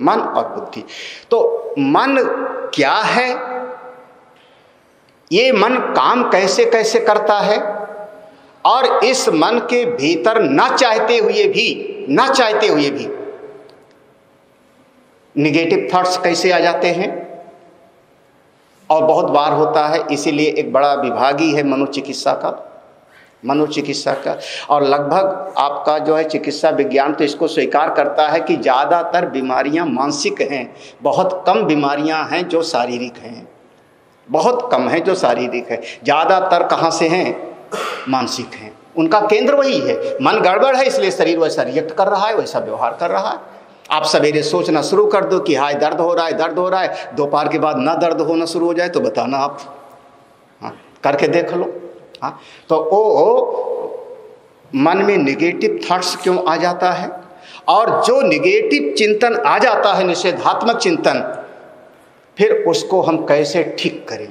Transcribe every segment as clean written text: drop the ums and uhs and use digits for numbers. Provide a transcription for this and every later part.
मन और बुद्धि। तो मन क्या है, ये मन काम कैसे कैसे करता है, और इस मन के भीतर न चाहते हुए भी निगेटिव थॉट्स कैसे आ जाते हैं, और बहुत बार होता है। इसीलिए एक बड़ा विभाग ही है मनोचिकित्सा का, और लगभग आपका जो है चिकित्सा विज्ञान तो इसको स्वीकार करता है कि ज़्यादातर बीमारियां मानसिक हैं, बहुत कम बीमारियां हैं जो शारीरिक हैं, बहुत कम है जो शारीरिक है, ज़्यादातर कहाँ से हैं, मानसिक हैं। उनका केंद्र वही है, मन गड़बड़ है इसलिए शरीर वैसा रिएक्ट कर रहा है, वैसा व्यवहार कर रहा है। आप सवेरे सोचना शुरू कर दो कि हाय दर्द हो रहा है, दोपहर के बाद ना दर्द होना शुरू हो जाए तो बताना आप, हाँ करके देख लो। हाँ, तो मन में निगेटिव थॉट्स क्यों आ जाता है, और जो निगेटिव चिंतन आ जाता है, निषेधात्मक चिंतन, फिर उसको हम कैसे ठीक करें,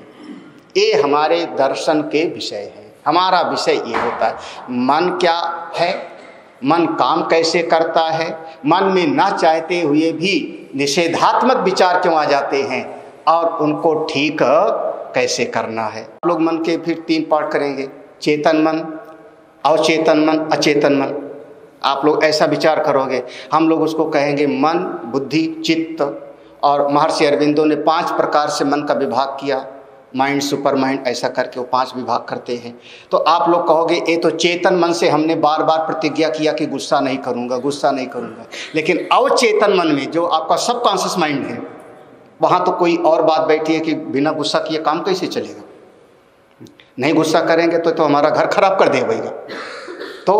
ये हमारे दर्शन के विषय है। हमारा विषय ये होता है, मन क्या है, मन काम कैसे करता है, मन में ना चाहते हुए भी निषेधात्मक विचार क्यों आ जाते हैं, और उनको ठीक कैसे करना है। आप लोग मन के फिर 3 पार्ट करेंगे, चेतन मन, अवचेतन मन, अचेतन मन। आप लोग ऐसा विचार करोगे, हम लोग उसको कहेंगे मन, बुद्धि, चित्त, और महर्षि अरविंदो ने 5 प्रकार से मन का विभाग किया, माइंड, सुपर माइंड, ऐसा करके वो 5 विभाग करते हैं। तो आप लोग कहोगे ये तो चेतन मन से हमने बार बार प्रतिज्ञा किया कि गुस्सा नहीं करूँगा, लेकिन अवचेतन मन में जो आपका सबकॉन्शियस माइंड है, वहाँ तो कोई और बात बैठी है कि बिना गुस्सा किए काम कैसे चलेगा, नहीं गुस्सा करेंगे तो हमारा घर खराब कर देगा। तो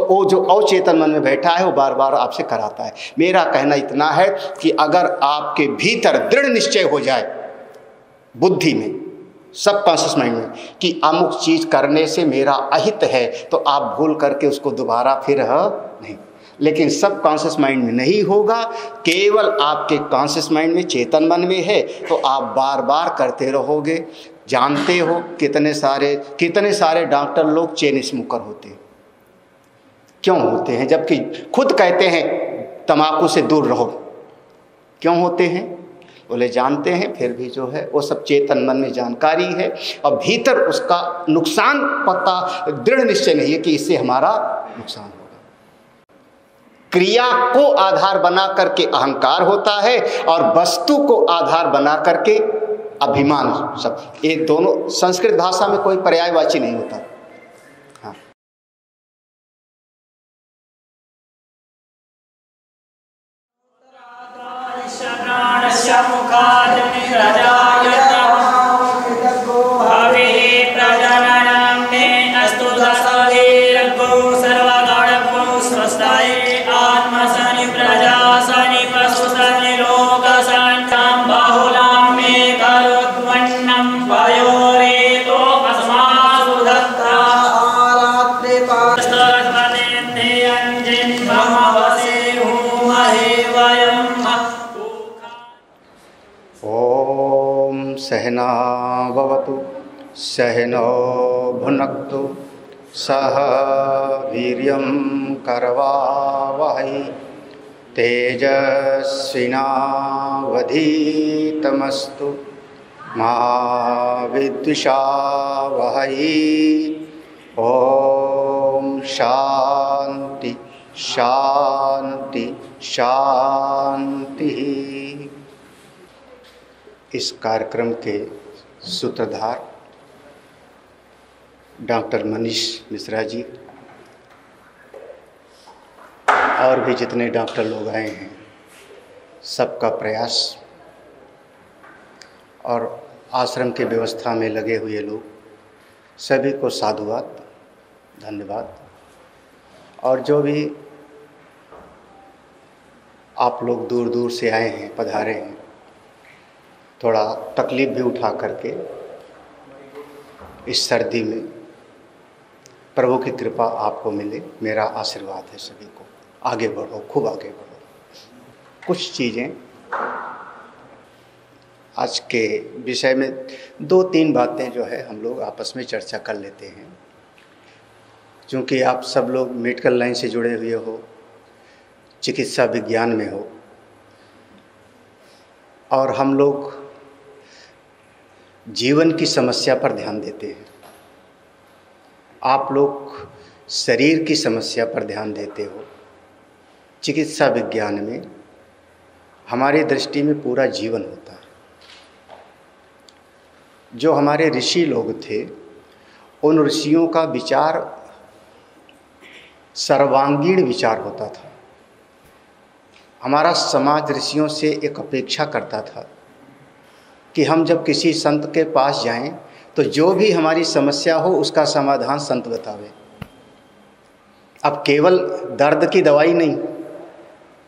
वो जो अवचेतन मन में बैठा है वो बार बार आपसे कराता है। मेरा कहना इतना है कि अगर आपके भीतर दृढ़ निश्चय हो जाए, बुद्धि में, सबकॉन्शियस माइंड में, कि अमुक चीज करने से मेरा अहित है, तो आप भूल करके उसको दोबारा फिर नहीं। लेकिन सबकॉन्शियस माइंड में नहीं होगा, केवल आपके कॉन्शियस माइंड में, चेतन मन में है, तो आप बार बार करते रहोगे। जानते हो कितने सारे डॉक्टर लोग चेन स्मोकर होते हैं, क्यों होते हैं, जबकि खुद कहते हैं तंबाकू से दूर रहो, क्यों होते हैं? बोले जानते हैं, फिर भी जो है वो सब चेतन मन में जानकारी है, और भीतर उसका नुकसान पता, दृढ़ निश्चय नहीं है कि इससे हमारा नुकसान होगा। क्रिया को आधार बना करके अहंकार होता है, और वस्तु को आधार बना करके अभिमान। सब ये दोनों संस्कृत भाषा में कोई पर्यायवाची नहीं होता। हाँ, सहना भवतु सहनो भुनक्तु सह वीर्यं करवावहै तेजस्विनावधीतमस्तु मा विद्विषावहै। ओम शांति शांति शांति। इस कार्यक्रम के सूत्रधार डॉक्टर मनीष मिश्रा जी और भी जितने डॉक्टर लोग आए हैं, सबका प्रयास और आश्रम के व्यवस्था में लगे हुए लोग सभी को साधुवाद, धन्यवाद। और जो भी आप लोग दूर दूर से आए हैं, पधारे हैं, थोड़ा तकलीफ भी उठा करके इस सर्दी में प्रभु की कृपा आपको मिले, मेरा आशीर्वाद है सभी को। आगे बढ़ो, खूब आगे बढ़ो। कुछ चीज़ें आज के विषय में 2-3 बातें जो है हम लोग आपस में चर्चा कर लेते हैं। क्योंकि आप सब लोग मेडिकल लाइन से जुड़े हुए हो, चिकित्सा विज्ञान में हो, और हम लोग जीवन की समस्या पर ध्यान देते हैं, आप लोग शरीर की समस्या पर ध्यान देते हो। चिकित्सा विज्ञान में हमारी दृष्टि में पूरा जीवन होता है। जो हमारे ऋषि लोग थे, उन ऋषियों का विचार सर्वांगीण विचार होता था। हमारा समाज ऋषियों से एक अपेक्षा करता था कि हम जब किसी संत के पास जाएं तो जो भी हमारी समस्या हो उसका समाधान संत बतावे। अब केवल दर्द की दवाई नहीं,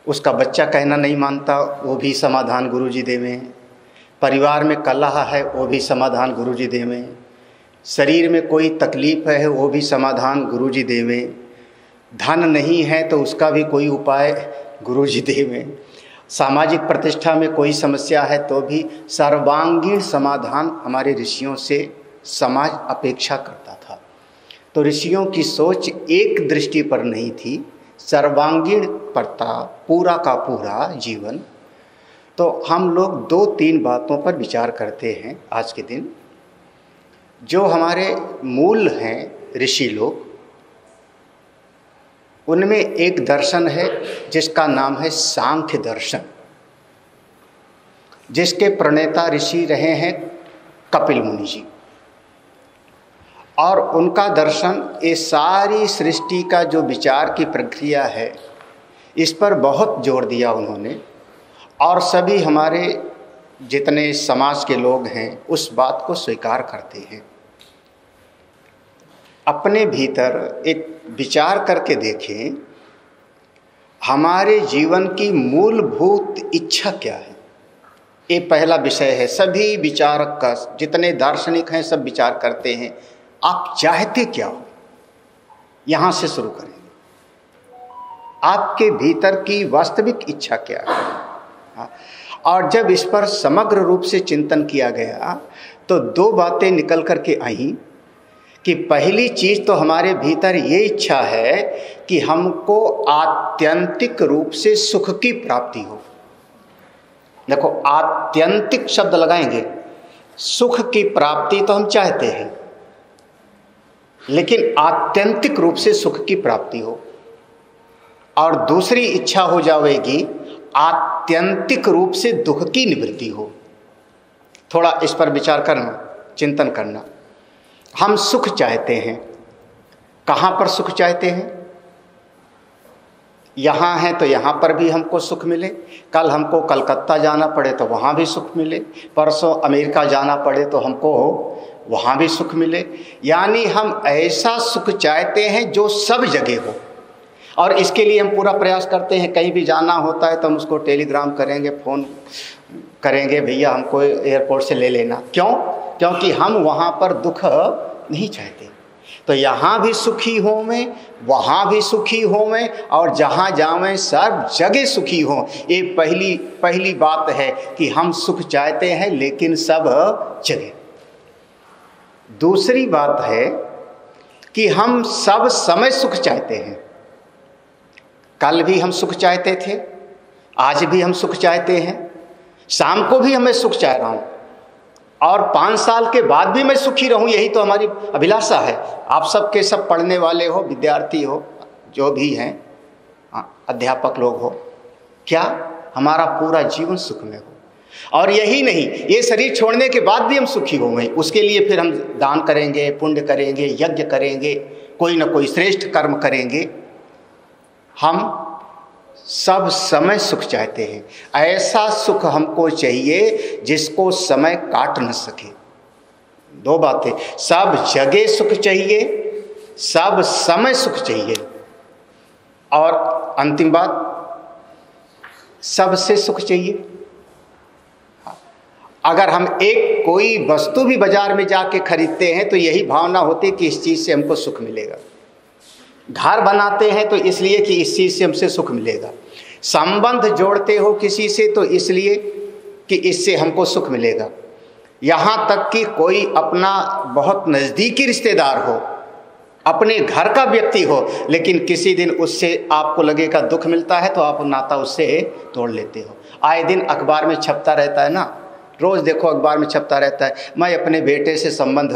उसका बच्चा कहना नहीं मानता, वो भी समाधान गुरुजी देवे। परिवार में कलह है, वो भी समाधान गुरुजी देवे। शरीर में कोई तकलीफ है, वो भी समाधान गुरुजी देवे। धन नहीं है तो उसका भी कोई उपाय गुरुजी देवे। सामाजिक प्रतिष्ठा में कोई समस्या है तो भी सर्वांगीण समाधान हमारे ऋषियों से समाज अपेक्षा करता था। तो ऋषियों की सोच एक दृष्टि पर नहीं थी, सर्वांगीण पर था पूरा का पूरा जीवन। तो हम लोग 2-3 बातों पर विचार करते हैं आज के दिन। जो हमारे मूल हैं ऋषि लोग, उनमें एक दर्शन है जिसका नाम है सांख्य दर्शन, जिसके प्रणेता ऋषि रहे हैं कपिल मुनि जी। और उनका दर्शन ये सारी सृष्टि का जो विचार की प्रक्रिया है, इस पर बहुत जोर दिया उन्होंने। और सभी हमारे जितने समाज के लोग हैं उस बात को स्वीकार करते हैं। अपने भीतर एक विचार करके देखें, हमारे जीवन की मूलभूत इच्छा क्या है। ये पहला विषय है। सभी विचारक का, जितने दार्शनिक हैं सब विचार करते हैं, आप चाहते क्या हो। यहाँ से शुरू करेंगे। आपके भीतर की वास्तविक इच्छा क्या है। और जब इस पर समग्र रूप से चिंतन किया गया तो 2 बातें निकल करके आई कि पहली चीज तो हमारे भीतर ये इच्छा है कि हमको आत्यंतिक रूप से सुख की प्राप्ति हो। देखो, आत्यंतिक शब्द लगाएंगे, सुख की प्राप्ति तो हम चाहते हैं, लेकिन आत्यंतिक रूप से सुख की प्राप्ति हो। और दूसरी इच्छा हो जाएगी आत्यंतिक रूप से दुख की निवृत्ति हो। थोड़ा इस पर विचार करना, चिंतन करना। हम सुख चाहते हैं, कहाँ पर सुख चाहते हैं। यहाँ है तो यहाँ पर भी हमको सुख मिले, कल हमको कलकत्ता जाना पड़े तो वहाँ भी सुख मिले, परसों अमेरिका जाना पड़े तो हमको वहाँ भी सुख मिले। यानी हम ऐसा सुख चाहते हैं जो सब जगह हो। और इसके लिए हम पूरा प्रयास करते हैं। कहीं भी जाना होता है तो हम उसको टेलीग्राम करेंगे, फ़ोन करेंगे, भैया हमको एयरपोर्ट से ले लेना। क्यों? क्योंकि हम वहाँ पर दुख नहीं चाहते। तो यहाँ भी सुखी हो मैं, वहाँ भी सुखी हो मैं, और जहाँ जावें सब जगह सुखी हो। ये पहली बात है कि हम सुख चाहते हैं लेकिन सब जगह। दूसरी बात है कि हम सब समय सुख चाहते हैं। कल भी हम सुख चाहते थे, आज भी हम सुख चाहते हैं, शाम को भी मैं सुख चाह रहा हूँ, और 5 साल के बाद भी मैं सुखी रहूं। यही तो हमारी अभिलाषा है। आप सब के सब पढ़ने वाले हो, विद्यार्थी हो, जो भी हैं, अध्यापक लोग हो, क्या हमारा पूरा जीवन सुख में हो। और यही नहीं, ये शरीर छोड़ने के बाद भी हम सुखी होंगे। उसके लिए फिर हम दान करेंगे, पुण्य करेंगे, यज्ञ करेंगे, कोई ना कोई श्रेष्ठ कर्म करेंगे। हम सब समय सुख चाहते हैं। ऐसा सुख हमको चाहिए जिसको समय काट न सके। 2 बातें, सब जगह सुख चाहिए, सब समय सुख चाहिए, और अंतिम बात, सबसे सुख चाहिए। अगर हम एक कोई वस्तु भी बाजार में जाके खरीदते हैं तो यही भावना होती है कि इस चीज़ से हमको सुख मिलेगा। घर बनाते हैं तो इसलिए कि इस चीज़ से हमसे सुख मिलेगा। संबंध जोड़ते हो किसी से तो इसलिए कि इससे हमको सुख मिलेगा। यहाँ तक कि कोई अपना बहुत नज़दीकी रिश्तेदार हो, अपने घर का व्यक्ति हो, लेकिन किसी दिन उससे आपको लगेगा दुख मिलता है तो आप नाता उससे तोड़ लेते हो। आए दिन अखबार में छपता रहता है ना, रोज़ देखो अखबार में छपता रहता है, मैं अपने बेटे से संबंध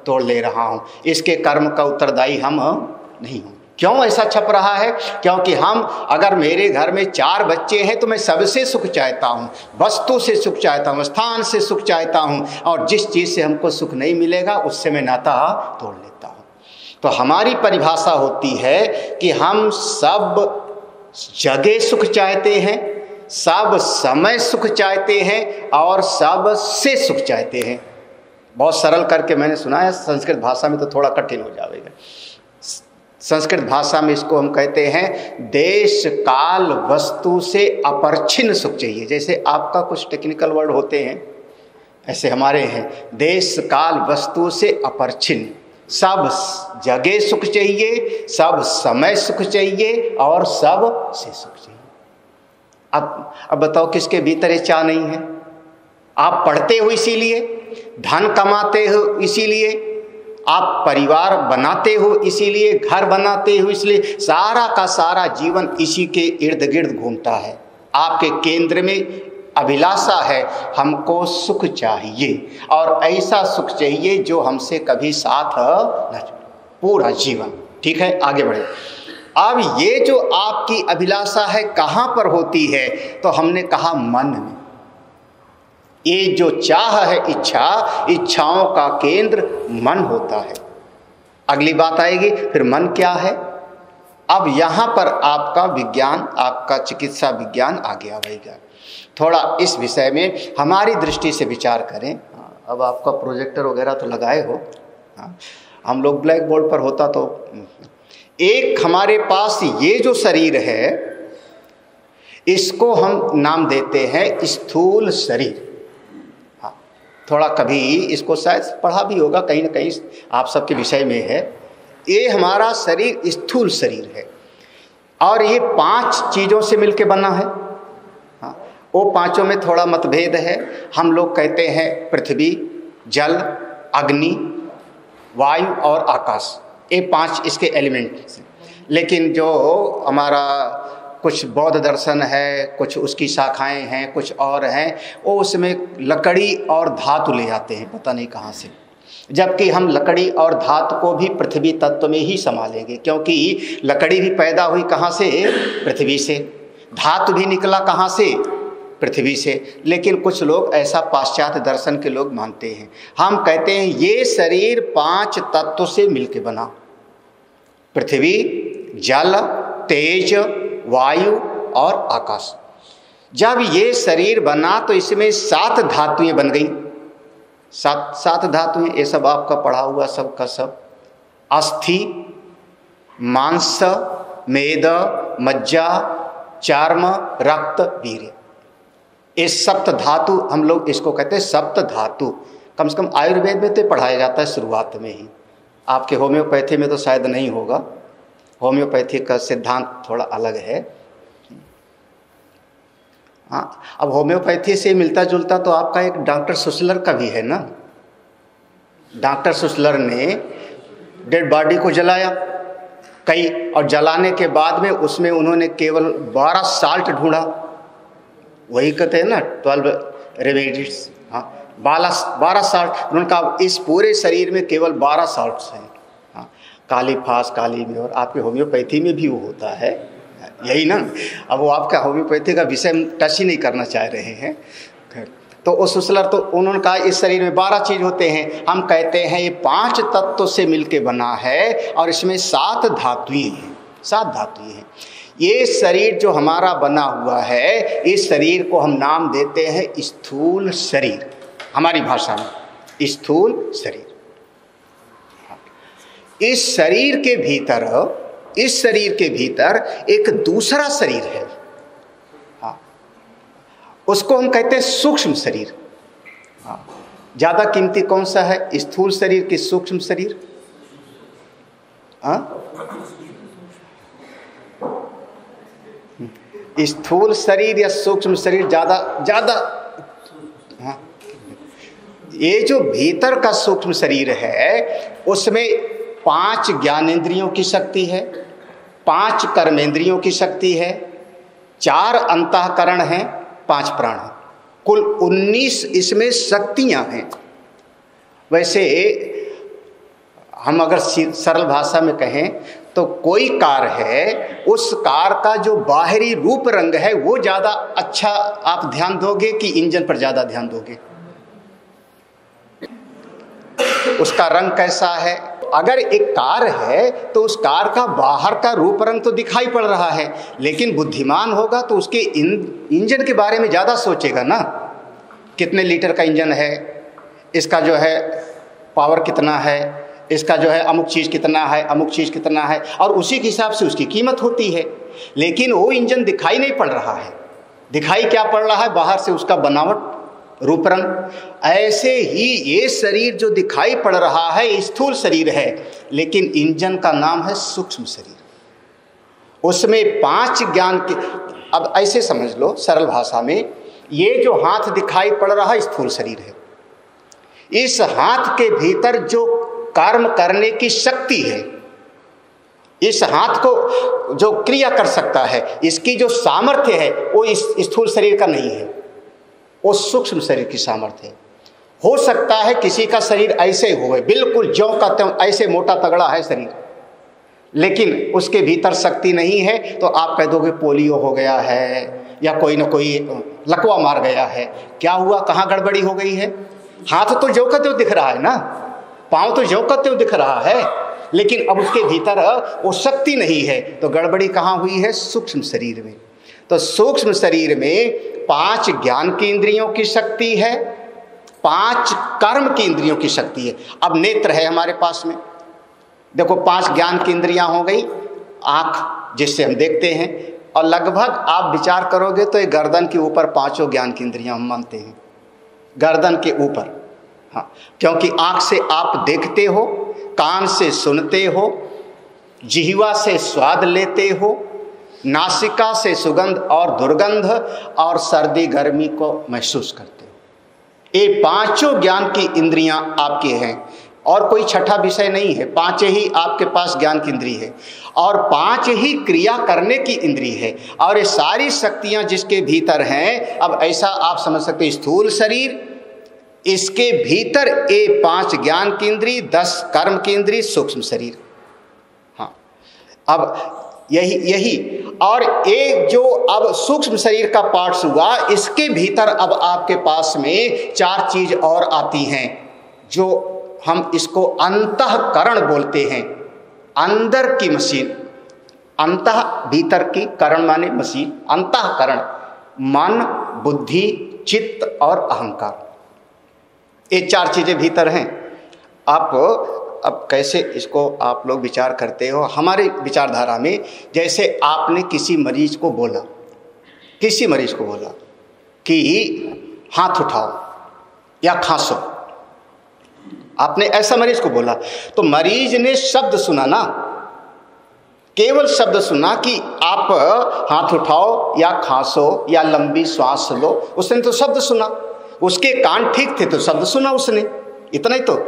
तोड़ ले रहा हूँ, इसके कर्म का उत्तरदायी हम नहीं हूँ। क्यों ऐसा छप रहा है? क्योंकि हम, अगर मेरे घर में 4 बच्चे हैं तो मैं सबसे सुख चाहता हूँ, वस्तु से सुख चाहता हूँ, स्थान से सुख चाहता हूँ, और जिस चीज़ से हमको सुख नहीं मिलेगा उससे मैं नाता तोड़ लेता हूँ। तो हमारी परिभाषा होती है कि हम सब जगह सुख चाहते हैं, सब समय सुख चाहते हैं, और सब से सुख चाहते हैं। बहुत सरल करके मैंने सुना है, संस्कृत भाषा में तो थोड़ा कठिन हो जाएगा। संस्कृत भाषा में इसको हम कहते हैं देश काल वस्तु से अपरिच्छिन्न सुख चाहिए। जैसे आपका कुछ टेक्निकल वर्ड होते हैं, ऐसे हमारे हैं देश काल वस्तु से अपरिच्छिन्न, सब जगह सुख चाहिए, सब समय सुख चाहिए, और सब से सुख चाहिए। अब बताओ किसके भीतर ये चाह नहीं है? आप पढ़ते हो इसीलिए, धन कमाते हो इसीलिए, आप परिवार बनाते हो इसीलिए, घर बनाते हो इसलिए, सारा का सारा जीवन इसी के इर्द गिर्द घूमता है। आपके केंद्र में अभिलाषा है, हमको सुख चाहिए, और ऐसा सुख चाहिए जो हमसे कभी साथ न छोड़े पूरा जीवन। ठीक है, आगे बढ़े। अब ये जो आपकी अभिलाषा है कहाँ पर होती है? तो हमने कहा मन में। ये जो चाह है, इच्छा, इच्छाओं का केंद्र मन होता है। अगली बात आएगी फिर मन क्या है। अब यहाँ पर आपका विज्ञान, आपका चिकित्सा विज्ञान आगे आएगा। थोड़ा इस विषय में हमारी दृष्टि से विचार करें। अब आपका प्रोजेक्टर वगैरह तो लगाए हो, हम लोग ब्लैक बोर्ड पर होता तो। एक हमारे पास ये जो शरीर है, इसको हम नाम देते हैं स्थूल शरीर। थोड़ा कभी इसको शायद पढ़ा भी होगा कहीं ना कहीं, आप सबके विषय में है। ये हमारा शरीर स्थूल शरीर है, और ये 5 चीज़ों से मिलके बना है। हाँ, वो 5 में थोड़ा मतभेद है। हम लोग कहते हैं पृथ्वी, जल, अग्नि, वायु और आकाश, ये 5 इसके एलिमेंट्स हैं। लेकिन जो हमारा कुछ बौद्ध दर्शन है, कुछ उसकी शाखाएं हैं, कुछ और हैं, वो उसमें लकड़ी और धातु ले आते हैं पता नहीं कहाँ से, जबकि हम लकड़ी और धातु को भी पृथ्वी तत्व में ही संभालेंगे, क्योंकि लकड़ी भी पैदा हुई कहाँ से? पृथ्वी से। धातु भी निकला कहाँ से? पृथ्वी से। लेकिन कुछ लोग ऐसा पाश्चात्य दर्शन के लोग मानते हैं। हम कहते हैं ये शरीर 5 तत्व से मिलके बना, पृथ्वी, जल, तेज, वायु और आकाश। जब ये शरीर बना तो इसमें 7 धातुएं बन गई। 7 धातुएं, ये सब आपका पढ़ा हुआ सब का सब। अस्थि, मांस, मेद, मज्जा, चर्म, रक्त, वीर्य, ये सप्त धातु हम लोग इसको कहते हैं सप्त धातु। कम से कम आयुर्वेद में तो पढ़ाया जाता है शुरुआत में ही। आपके होम्योपैथी में तो शायद नहीं होगा, होम्योपैथी का सिद्धांत थोड़ा अलग है। हाँ, अब होम्योपैथी से मिलता जुलता तो आपका एक डॉक्टर सुसलर का भी है ना। डॉक्टर सुसलर ने डेड बॉडी को जलाया कई, और जलाने के बाद में उसमें उन्होंने केवल 12 साल्ट ढूंढा। वही कहते हैं ना 12 रेमेडीज। हाँ, 12 साल्ट उनका, इस पूरे शरीर में केवल 12 साल्ट्स हैं। हाँ, काली फास, काली में, और आपके होम्योपैथी में भी वो होता है, यही ना। अब वो आपका होम्योपैथी का विषय टच ही नहीं करना चाह रहे हैं। तो उस सुसलर तो उन्होंने कहा इस शरीर में 12 चीज होते हैं। हम कहते हैं ये 5 तत्वों से मिलके बना है, और इसमें 7 धातुएं हैं। 7 धातुएं हैं। ये शरीर जो हमारा बना हुआ है, इस शरीर को हम नाम देते हैं स्थूल शरीर। हमारी भाषा में स्थूल शरीर। इस शरीर के भीतर एक दूसरा शरीर है। हाँ, उसको हम कहते हैं सूक्ष्म शरीर। हाँ, ज्यादा कीमती कौन सा है, स्थूल शरीर कि सूक्ष्म शरीर? हाँ, स्थूल शरीर या सूक्ष्म शरीर ज्यादा? हाँ, ये जो भीतर का सूक्ष्म शरीर है उसमें 5 ज्ञानेंद्रियों की शक्ति है, 5 कर्मेंद्रियों की शक्ति है, 4 अंतःकरण हैं, 5 प्राण हैं, कुल 19 इसमें शक्तियां हैं। वैसे हम अगर सरल भाषा में कहें तो कोई कार है, उस कार का जो बाहरी रूप रंग है वो ज़्यादा अच्छा आप ध्यान दोगे कि इंजन पर ज़्यादा ध्यान दोगे? उसका रंग कैसा है? अगर एक कार है तो उस कार का बाहर का रूप रंग तो दिखाई पड़ रहा है, लेकिन बुद्धिमान होगा तो उसके इंजन के बारे में ज़्यादा सोचेगा ना। कितने लीटर का इंजन है, इसका जो है पावर कितना है, इसका जो है अमुक चीज़ कितना है, अमुक चीज़ कितना है, और उसी के हिसाब से उसकी कीमत होती है। लेकिन वो इंजन दिखाई नहीं पड़ रहा है, दिखाई क्या पड़ रहा है? बाहर से उसका बनावट, रूप रंग। ऐसे ही ये शरीर जो दिखाई पड़ रहा है स्थूल शरीर है, लेकिन इंजन का नाम है सूक्ष्म शरीर। उसमें 5 ज्ञान के, अब ऐसे समझ लो सरल भाषा में, ये जो हाथ दिखाई पड़ रहा है स्थूल शरीर है। इस हाथ के भीतर जो कर्म करने की शक्ति है, इस हाथ को जो क्रिया कर सकता है, इसकी जो सामर्थ्य है वो इस स्थूल शरीर का नहीं है, वो सूक्ष्म शरीर की सामर्थ्य है। हो सकता है किसी का शरीर ऐसे हो, बिल्कुल ज्यों का त्यों ऐसे मोटा तगड़ा है शरीर, लेकिन उसके भीतर शक्ति नहीं है, तो आप कह दोगे पोलियो हो गया है या कोई ना कोई लकवा मार गया है। क्या हुआ, कहाँ गड़बड़ी हो गई है? हाथ तो ज्यों का त्यों दिख रहा है ना, पाँव तो ज्यों का त्यों दिख रहा है, लेकिन अब उसके भीतर वो शक्ति नहीं है, तो गड़बड़ी कहाँ हुई है? सूक्ष्म शरीर में। तो सूक्ष्म शरीर में 5 ज्ञान की इंद्रियों की शक्ति है, 5 कर्म की इंद्रियों की शक्ति है। अब नेत्र है हमारे पास में, देखो 5 ज्ञान की इंद्रियां हो गई, आँख जिससे हम देखते हैं, और लगभग आप विचार करोगे तो ये गर्दन के ऊपर 5 ज्ञान की इंद्रियां हम मानते हैं, गर्दन के ऊपर। हाँ, क्योंकि आँख से आप देखते हो, कान से सुनते हो, जिह्वा से स्वाद लेते हो, नासिका से सुगंध और दुर्गंध, और सर्दी गर्मी को महसूस करते हो। ये 5 ज्ञान की इंद्रियां आपकी हैं, और कोई छठा विषय नहीं है। 5 ही आपके पास ज्ञान की इंद्री है, और 5 ही क्रिया करने की इंद्री है, और ये सारी शक्तियां जिसके भीतर हैं। अब ऐसा आप समझ सकते, स्थूल शरीर, इसके भीतर ये 5 ज्ञान की इंद्री, 10 कर्म की इंद्री, सूक्ष्म शरीर। हाँ, अब यही और एक जो अब सूक्ष्म शरीर का पार्ट्स हुआ, इसके भीतर अब आपके पास में 4 चीज और आती हैं, जो हम इसको अंतःकरण बोलते हैं। अंदर की मशीन, अंतः भीतर की, करण माने मशीन, अंतःकरण मन, बुद्धि, चित्त और अहंकार, ये 4 चीजें भीतर हैं। आप अब कैसे इसको आप लोग विचार करते हो? हमारे विचारधारा में, जैसे आपने किसी मरीज को बोला कि हाथ उठाओ या खांसो, आपने ऐसा मरीज को बोला, तो मरीज ने शब्द सुना ना, केवल शब्द सुना कि आप हाथ उठाओ या खांसो या लंबी श्वास लो, उसने तो शब्द सुना, उसके कान ठीक थे तो शब्द सुना उसने, इतना ही तो।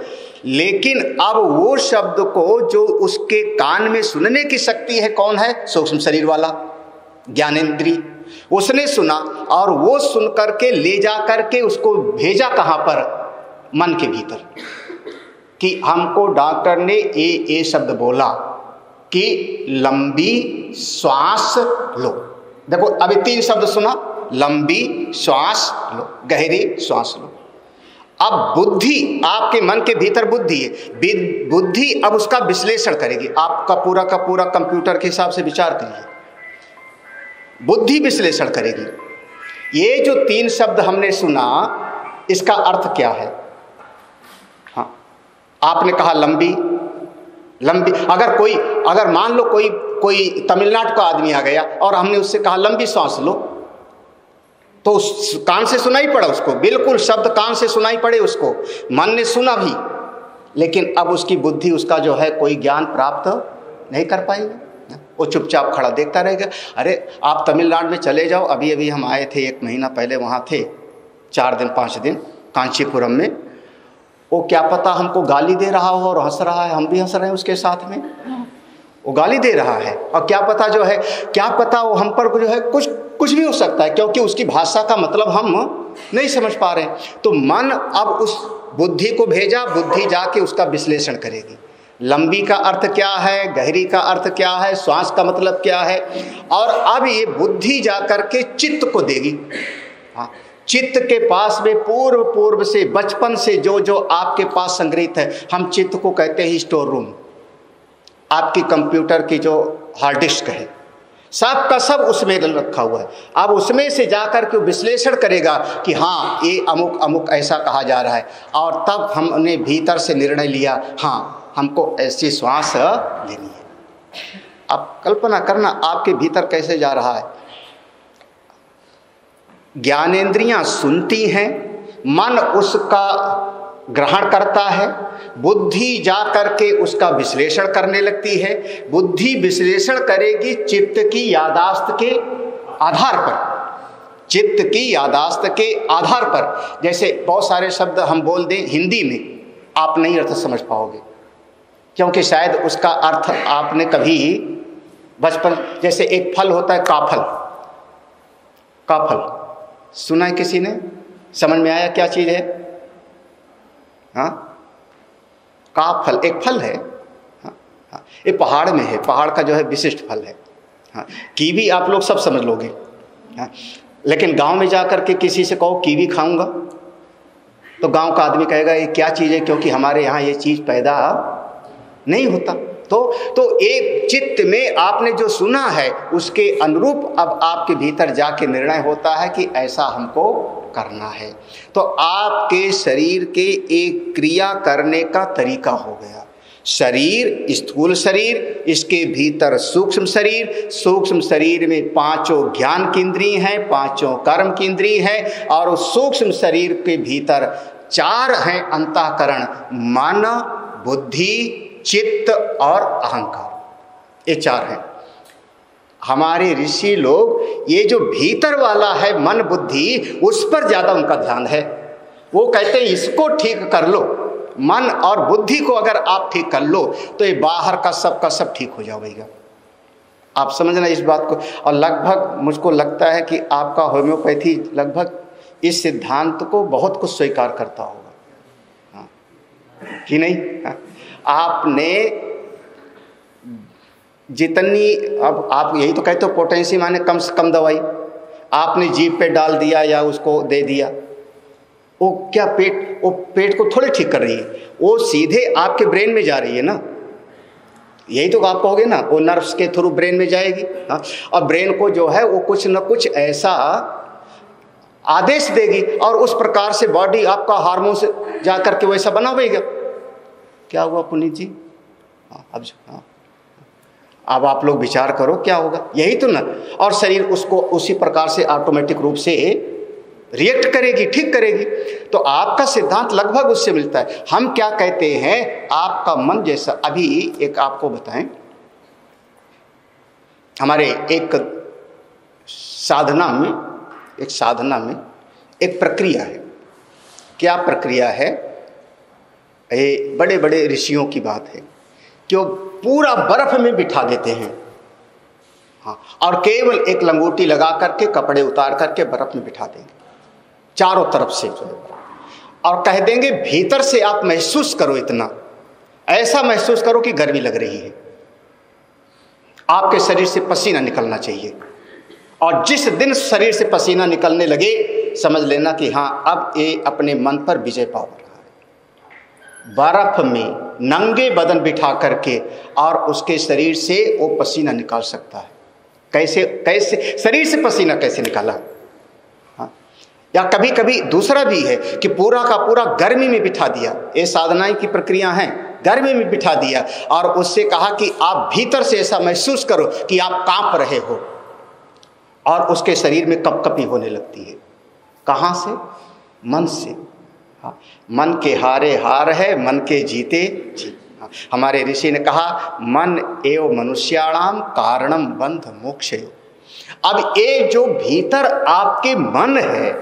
लेकिन अब वो शब्द को जो उसके कान में सुनने की शक्ति है, कौन है? सूक्ष्म शरीर वाला ज्ञानेंद्री। उसने सुना, और वो सुन करके ले जा करके उसको भेजा कहाँ पर? मन के भीतर, कि हमको डॉक्टर ने ये शब्द बोला कि लंबी श्वास लो। देखो अभी 3 शब्द सुना, लंबी श्वास लो, गहरी श्वास लो। अब बुद्धि, आपके मन के भीतर बुद्धि है, बुद्धि अब उसका विश्लेषण करेगी। आपका पूरा का पूरा कंप्यूटर के हिसाब से विचार करिए, बुद्धि विश्लेषण करेगी। ये जो 3 शब्द हमने सुना, इसका अर्थ क्या है? हाँ, आपने कहा लंबी, अगर मान लो कोई तमिलनाडु का आदमी आ गया और हमने उससे कहा लंबी सांस लो, तो उस कान से सुनाई पड़ा उसको, बिल्कुल शब्द कान से सुनाई पड़े उसको, मन ने सुना भी, लेकिन अब उसकी बुद्धि उसका जो है कोई ज्ञान प्राप्त नहीं कर पाएगा, वो चुपचाप खड़ा देखता रहेगा। अरे आप तमिलनाडु में चले जाओ, अभी अभी हम आए थे 1 महीना पहले, वहाँ थे 4 दिन 5 दिन कांचीपुरम में। वो क्या पता हमको गाली दे रहा हो और हंस रहा है, हम भी हंस रहे हैं उसके साथ में, वो गाली दे रहा है, और क्या पता वो हम पर जो है कुछ कुछ भी हो सकता है, क्योंकि उसकी भाषा का मतलब हम नहीं समझ पा रहे हैं। तो मन अब उस बुद्धि को भेजा, बुद्धि जाके उसका विश्लेषण करेगी। लंबी का अर्थ क्या है, गहरी का अर्थ क्या है, श्वास का मतलब क्या है, और अब ये बुद्धि जाकर के चित्त को देगी। हाँ, चित्त के पास में पूर्व से, बचपन से जो जो आपके पास संग्रहित है, हम चित्त को कहते हैं स्टोर रूम। आपकी कंप्यूटर की जो हार्ड डिस्क है, सब का सब उसमें रखा हुआ है। अब उसमें से जाकर के विश्लेषण करेगा कि हाँ ये अमुक अमुक ऐसा कहा जा रहा है, और तब हमने भीतर से निर्णय लिया हाँ हमको ऐसी श्वास लेनी है। अब कल्पना करना आपके भीतर कैसे जा रहा है। ज्ञानेंद्रियां सुनती हैं, मन उसका ग्रहण करता है, बुद्धि जा करके उसका विश्लेषण करने लगती है। बुद्धि विश्लेषण करेगी चित्त की यादाश्त के आधार पर, चित्त की यादाश्त के आधार पर। जैसे बहुत सारे शब्द हम बोल दें हिंदी में, आप नहीं अर्थ समझ पाओगे, क्योंकि शायद उसका अर्थ आपने कभी बचपन, जैसे एक फल होता है काफल, काफल सुना है किसी ने? समझ में आया क्या चीज है? हाँ, काफल एक फल है। हाँ, हाँ, ये पहाड़ में है, पहाड़ का जो है विशिष्ट फल है। हाँ, कीवी आप लोग सब समझ लोगे। हाँ, लेकिन गांव में जाकर के किसी से कहो कीवी खाऊंगा, तो गांव का आदमी कहेगा ये क्या चीज़ है, क्योंकि हमारे यहाँ ये चीज़ पैदा नहीं होता। तो एक चित्त में आपने जो सुना है उसके अनुरूप अब आपके भीतर जाके निर्णय होता है कि ऐसा हमको करना है। तो आपके शरीर के एक क्रिया करने का तरीका हो गया। शरीर, स्थूल शरीर, इसके भीतर सूक्ष्म शरीर, सूक्ष्म शरीर में पांचों ज्ञान की इंद्रिय हैं, पांचों कर्म की इंद्रिय हैं, और उस सूक्ष्म शरीर के भीतर चार हैं अंतःकरण, मन, बुद्धि, चित्त और अहंकार। ये चार हैं। हमारे ऋषि लोग ये जो भीतर वाला है मन बुद्धि, उस पर ज्यादा उनका ध्यान है। वो कहते हैं इसको ठीक कर लो, मन और बुद्धि को अगर आप ठीक कर लो तो ये बाहर का सब ठीक हो जाएगा। आप समझना इस बात को। और लगभग मुझको लगता है कि आपका होम्योपैथी लगभग इस सिद्धांत को बहुत कुछ स्वीकार करता होगा। हाँ कि नहीं? हाँ। आपने जितनी, अब आप यही तो कहते हो पोटेंसी माने कम से कम दवाई, आपने जीभ पे डाल दिया या उसको दे दिया, वो क्या पेट को थोड़े ठीक कर रही है, वो सीधे आपके ब्रेन में जा रही है ना। यही तो आप कहोगे ना, वो नर्व्स के थ्रू ब्रेन में जाएगी। हाँ, और ब्रेन को जो है वो कुछ न कुछ ऐसा आदेश देगी, और उस प्रकार से बॉडी आपका हार्मोन से जा करके वैसा बनावेगा। क्या हुआ पुनीत जी? हाँ, अब आप लोग विचार करो क्या होगा, यही तो ना। और शरीर उसको उसी प्रकार से ऑटोमेटिक रूप से रिएक्ट करेगी, ठीक करेगी। तो आपका सिद्धांत लगभग उससे मिलता है। हम क्या कहते हैं, आपका मन जैसा, अभी एक आपको बताएं, हमारे एक साधना में एक प्रक्रिया है। क्या प्रक्रिया है? ये बड़े बड़े ऋषियों की बात है कि वो पूरा बर्फ में बिठा देते हैं। हाँ, और केवल एक लंगोटी लगा करके, कपड़े उतार करके बर्फ में बिठा देंगे चारों तरफ से, और कह देंगे भीतर से आप महसूस करो, इतना ऐसा महसूस करो कि गर्मी लग रही है, आपके शरीर से पसीना निकलना चाहिए। और जिस दिन शरीर से पसीना निकलने लगे, समझ लेना कि हाँ अब ये अपने मन पर विजय पा रहा है। बर्फ में नंगे बदन बिठा करके और उसके शरीर से वो पसीना निकाल सकता है। कैसे शरीर से पसीना कैसे निकाला? हाँ, या कभी कभी दूसरा भी है कि पूरा का पूरा गर्मी में बिठा दिया। ये साधनाएं की प्रक्रिया है, गर्मी में बिठा दिया और उससे कहा कि आप भीतर से ऐसा महसूस करो कि आप कांप रहे हो, और उसके शरीर में कपकपी होने लगती है। कहाँ से? मन से। हाँ, मन के हारे हार है, मन के जीते जीत। हाँ, हमारे ऋषि ने कहा मन एव मनुष्याणाम कारणम बंध मोक्षयो। अब ये जो भीतर आपके मन है,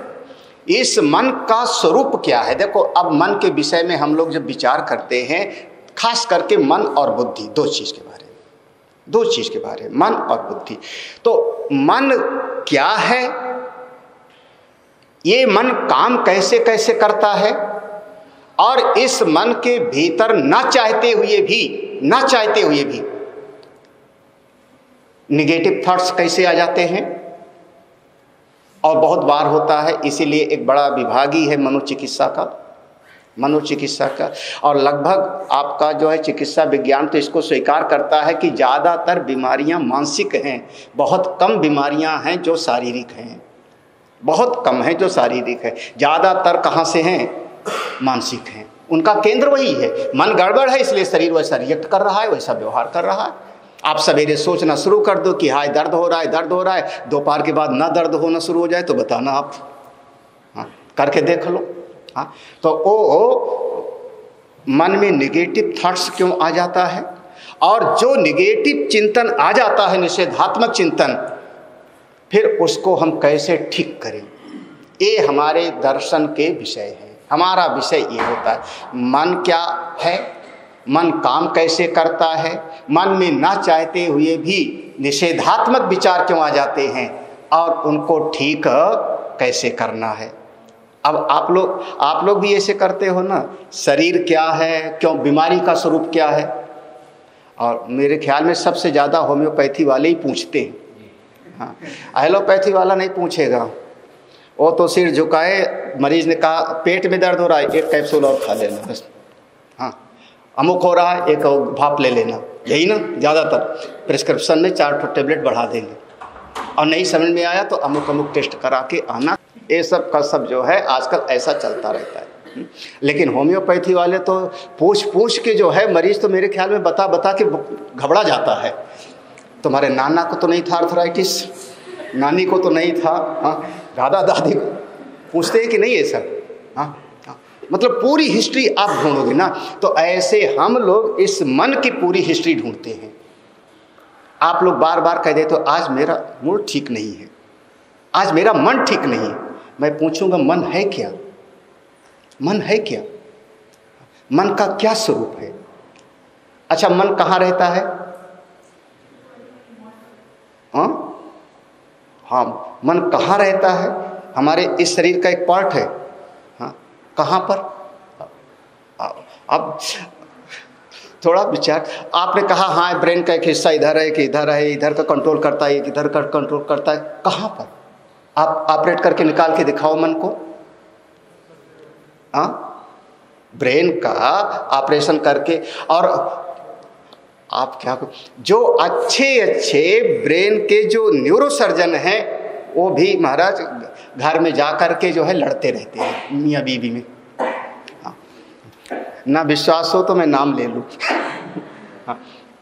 इस मन का स्वरूप क्या है? देखो, अब मन के विषय में हम लोग जब विचार करते हैं, खास करके मन और बुद्धि, दो चीज के बारे में, मन और बुद्धि। तो मन क्या है, ये मन काम कैसे कैसे करता है, और इस मन के भीतर ना चाहते हुए भी निगेटिव थॉट्स कैसे आ जाते हैं। और बहुत बार होता है, इसीलिए एक बड़ा विभाग ही है मनोचिकित्सा का। और लगभग आपका जो है चिकित्सा विज्ञान तो इसको स्वीकार करता है कि ज़्यादातर बीमारियां मानसिक हैं, बहुत कम बीमारियां हैं जो शारीरिक हैं, बहुत कम है जो शारीरिक है, ज़्यादातर कहाँ से हैं, मानसिक हैं। उनका केंद्र वही है, मन गड़बड़ है इसलिए शरीर वैसा रिएक्ट कर रहा है, वैसा व्यवहार कर रहा है। आप सवेरे सोचना शुरू कर दो कि हाय दर्द हो रहा है, दोपहर के बाद ना दर्द होना शुरू हो जाए तो बताना आप, हाँ करके देख लो। हाँ तो मन में निगेटिव थॉट्स क्यों आ जाता है, और जो निगेटिव चिंतन आ जाता है, निषेधात्मक चिंतन, फिर उसको हम कैसे ठीक करें, ये हमारे दर्शन के विषय है। हमारा विषय ये होता है मन क्या है, मन काम कैसे करता है, मन में ना चाहते हुए भी निषेधात्मक विचार क्यों आ जाते हैं, और उनको ठीक कैसे करना है। अब आप लोग भी ऐसे करते हो ना, शरीर क्या है, क्यों बीमारी का स्वरूप क्या है, और मेरे ख्याल में सबसे ज़्यादा होम्योपैथी वाले ही पूछते हैं। हाँ एलोपैथी वाला नहीं पूछेगा, वो तो सिर झुकाए, मरीज ने कहा पेट में दर्द हो रहा है, एक कैप्सूल और खा लेना बस, हाँ अमुक हो रहा है, एक भाप ले लेना, यही ना ज़्यादातर प्रिस्क्रिप्शन में 4 टेबलेट बढ़ा देंगे, और नहीं समझ में आया तो अमुक टेस्ट करा के आना। ये सब का सब जो है आजकल ऐसा चलता रहता है। लेकिन होम्योपैथी वाले तो पूछ के जो है, मरीज तो मेरे ख्याल में बता के घबरा जाता है। तुम्हारे नाना को तो नहीं था आर्थराइटिस, नानी को तो नहीं था, हाँ दादा दादी को पूछते हैं कि नहीं ये सब, हाँ मतलब पूरी हिस्ट्री आप ढूंढोगे ना, तो ऐसे हम लोग इस मन की पूरी हिस्ट्री ढूंढते हैं। आप लोग बार बार कह देते हो आज मेरा मूड ठीक नहीं है, आज मेरा मन ठीक नहीं है। मैं पूछूंगा मन है क्या, मन है क्या, मन का क्या स्वरूप है। अच्छा मन कहाँ रहता है, हाँ मन कहाँ रहता है, हमारे इस शरीर का एक पार्ट है, हाँ कहाँ पर। अब थोड़ा विचार, आपने कहा हाँ ब्रेन का एक हिस्सा इधर है कि इधर है, इधर का कंट्रोल करता है, इधर का कंट्रोल करता है, कहाँ पर। आप ऑपरेट करके निकाल के दिखाओ मन को, हाँ ब्रेन का ऑपरेशन करके। और आप क्या, जो अच्छे ब्रेन के जो न्यूरोसर्जन हैं वो भी महाराज घर में जा कर के जो है लड़ते रहते हैं मियाँ बीवी में। हाँ ना विश्वास हो तो मैं नाम ले लूँ। हाँ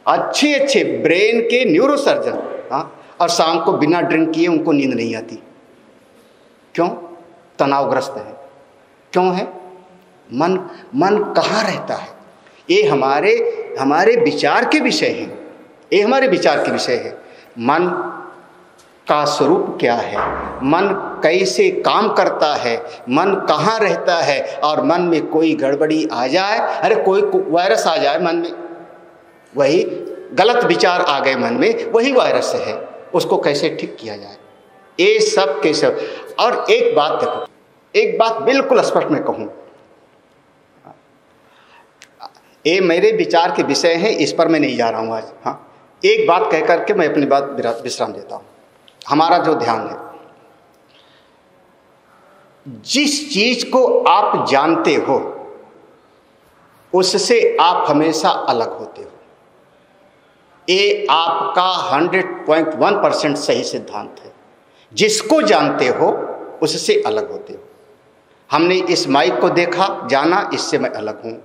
अच्छे ब्रेन के न्यूरोसर्जन, हाँ और शाम को बिना ड्रिंक किए उनको नींद नहीं आती, क्यों, तनावग्रस्त है। क्यों है, मन कहाँ रहता है। ये हमारे विचार के विषय है, ये हमारे विचार के विषय है। मन का स्वरूप क्या है, मन कैसे काम करता है, मन कहाँ रहता है, और मन में कोई गड़बड़ी आ जाए, अरे कोई वायरस आ जाए मन में, वही गलत विचार आ गए मन में, वही वायरस है, उसको कैसे ठीक किया जाए, ये सब के सब। और एक बात देखो, एक बात बिल्कुल स्पष्ट मैं कहूँ, ये मेरे विचार के विषय हैं, इस पर मैं नहीं जा रहा हूँ आज। हाँ एक बात कह करके मैं अपनी बात विश्राम देता हूँ। हमारा जो ध्यान है, जिस चीज को आप जानते हो उससे आप हमेशा अलग होते हो, ये आपका 100.1% सही सिद्धांत है। जिसको जानते हो उससे अलग होते हो। हमने इस माइक को देखा, जाना, इससे मैं अलग हूँ।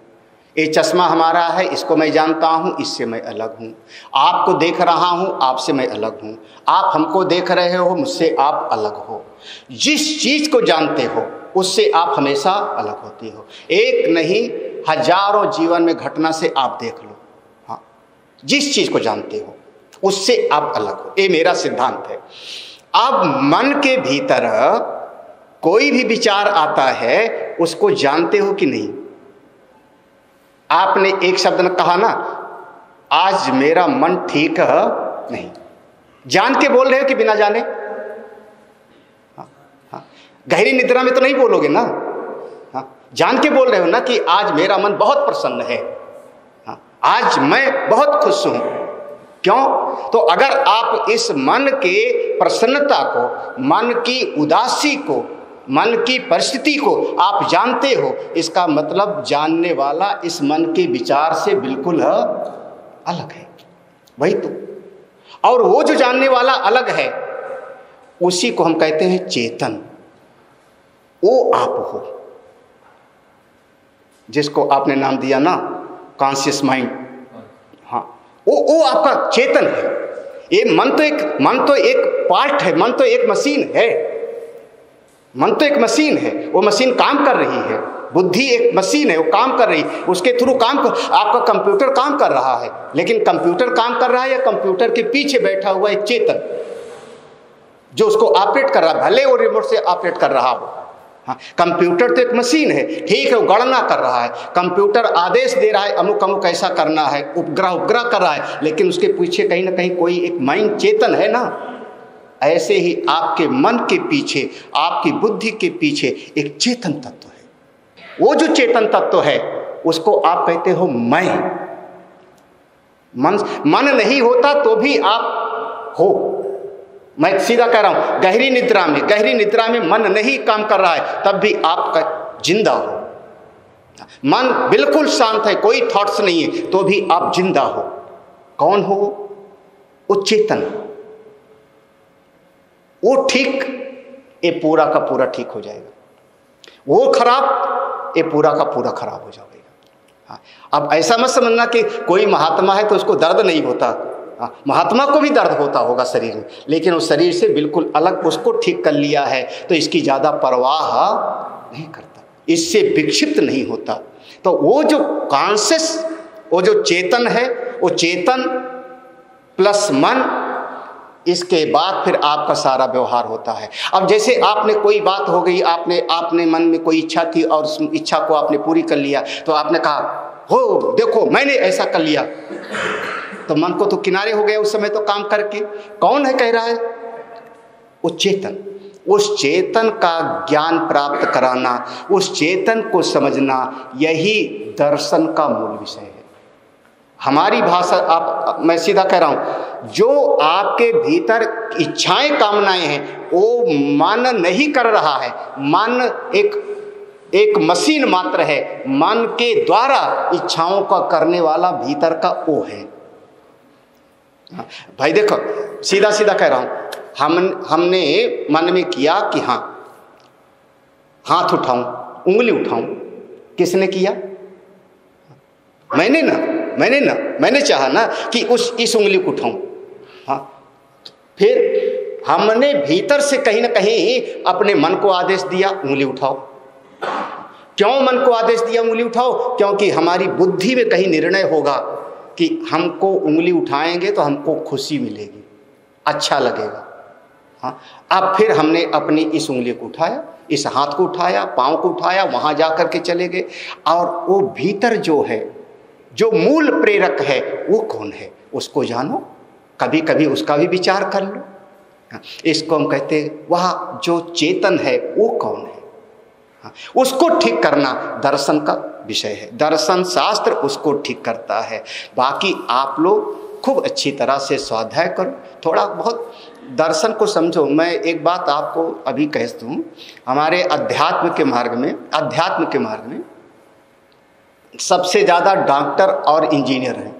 ये चश्मा हमारा है, इसको मैं जानता हूँ, इससे मैं अलग हूँ। आपको देख रहा हूँ, आपसे मैं अलग हूँ। आप हमको देख रहे हो, मुझसे आप अलग हो। जिस चीज़ को जानते हो उससे आप हमेशा अलग होते हो। एक नहीं, हजारों जीवन में घटना से आप देख लो। हाँ जिस चीज़ को जानते हो उससे आप अलग हो, ये मेरा सिद्धांत है। अब मन के भीतर कोई भी विचार आता है, उसको जानते हो कि नहीं। आपने एक शब्द ने कहा ना, आज मेरा मन ठीक नहीं, जान के बोल रहे हो कि बिना जाने, गहरी निद्रा में तो नहीं बोलोगे ना, हाँ, जान के बोल रहे हो ना कि आज मेरा मन बहुत प्रसन्न है, हाँ, आज मैं बहुत खुश हूं। क्यों? तो अगर आप इस मन के प्रसन्नता को, मन की उदासी को, मन की परिस्थिति को आप जानते हो, इसका मतलब जानने वाला इस मन के विचार से बिल्कुल अलग है। वही तो, और वो जो जानने वाला अलग है उसी को हम कहते हैं चेतन। वो आप हो, जिसको आपने नाम दिया ना कॉन्शियस माइंड, हाँ, वो आपका चेतन है। ये मन तो एक पार्ट है, मन तो एक मशीन है, मन तो एक मशीन है, वो मशीन काम कर रही है। बुद्धि एक मशीन है, वो काम कर रही है, उसके थ्रू आपका कंप्यूटर काम कर रहा है। लेकिन कंप्यूटर काम कर रहा है या कंप्यूटर के पीछे बैठा हुआ एक चेतन जो उसको ऑपरेट कर रहा है, भले वो रिमोट से ऑपरेट कर रहा हो। हाँ, कंप्यूटर तो एक मशीन है, ठीक है, वो गणना कर रहा है, कंप्यूटर आदेश दे रहा है अमुक अमुक ऐसा करना है, उपग्रह कर रहा है, लेकिन उसके पीछे कहीं ना कहीं कोई एक माइंड चेतन है ना। ऐसे ही आपके मन के पीछे, आपकी बुद्धि के पीछे एक चेतन तत्व है। वो जो चेतन तत्व है उसको आप कहते हो मैं। मन नहीं होता तो भी आप हो। मैं सीधा कह रहा हूं, गहरी निद्रा में मन नहीं काम कर रहा है तब भी आप जिंदा हो। मन बिल्कुल शांत है, कोई थॉट्स नहीं है, तो भी आप जिंदा हो। कौन हो? वो चेतन। वो ठीक, ये पूरा का पूरा ठीक हो जाएगा। वो खराब, ये पूरा का पूरा खराब हो जाएगा। हाँ, अब ऐसा मत समझना कि कोई महात्मा है तो उसको दर्द नहीं होता। हाँ, महात्मा को भी दर्द होता होगा शरीर में, लेकिन उस शरीर से बिल्कुल अलग उसको ठीक कर लिया है तो इसकी ज़्यादा परवाह नहीं करता, इससे विक्षिप्त नहीं होता। तो वो जो कॉन्शियस, वो जो चेतन है, वो चेतन प्लस मन, इसके बाद फिर आपका सारा व्यवहार होता है। अब जैसे आपने कोई बात हो गई, आपने मन में कोई इच्छा थी और उस इच्छा को आपने पूरी कर लिया, तो आपने कहा हो देखो मैंने ऐसा कर लिया, तो मन को तो किनारे हो गया उस समय तो काम करके। कौन है कह रहा है? वो चेतन। उस चेतन का ज्ञान प्राप्त कराना, उस चेतन को समझना, यही दर्शन का मूल विषय है। हमारी भाषा, मैं सीधा कह रहा हूं, जो आपके भीतर इच्छाएं कामनाएं हैं वो मन नहीं कर रहा है। मन एक मशीन मात्र है, मन के द्वारा इच्छाओं का करने वाला भीतर का वो है। भाई देखो, सीधा सीधा कह रहा हूं, हमने मन में किया कि हाँ हाथ उठाऊं, उंगली उठाऊं, किसने किया? मैंने चाहा ना कि इस उंगली को उठाऊं। हाँ, फिर हमने भीतर से कहीं ना कहीं अपने मन को आदेश दिया उंगली उठाओ। क्यों मन को आदेश दिया उंगली उठाओ? क्योंकि हमारी बुद्धि में कहीं निर्णय होगा कि हमको उंगली उठाएंगे तो हमको खुशी मिलेगी, अच्छा लगेगा। हाँ, अब फिर हमने अपनी इस उंगली को उठाया, इस हाथ को उठाया, पाँव को उठाया, वहाँ जा कर के चले गए। और वो भीतर जो है, जो मूल प्रेरक है, वो कौन है उसको जानो, कभी कभी उसका भी विचार कर लो। इसको हम कहते हैं वह जो चेतन है वो कौन है। उसको ठीक करना दर्शन का विषय है, दर्शन शास्त्र उसको ठीक करता है। बाकी आप लोग खूब अच्छी तरह से स्वाध्याय करो, थोड़ा बहुत दर्शन को समझो। मैं एक बात आपको अभी कह दूं, हमारे अध्यात्म के मार्ग में सबसे ज़्यादा डॉक्टर और इंजीनियर हैं।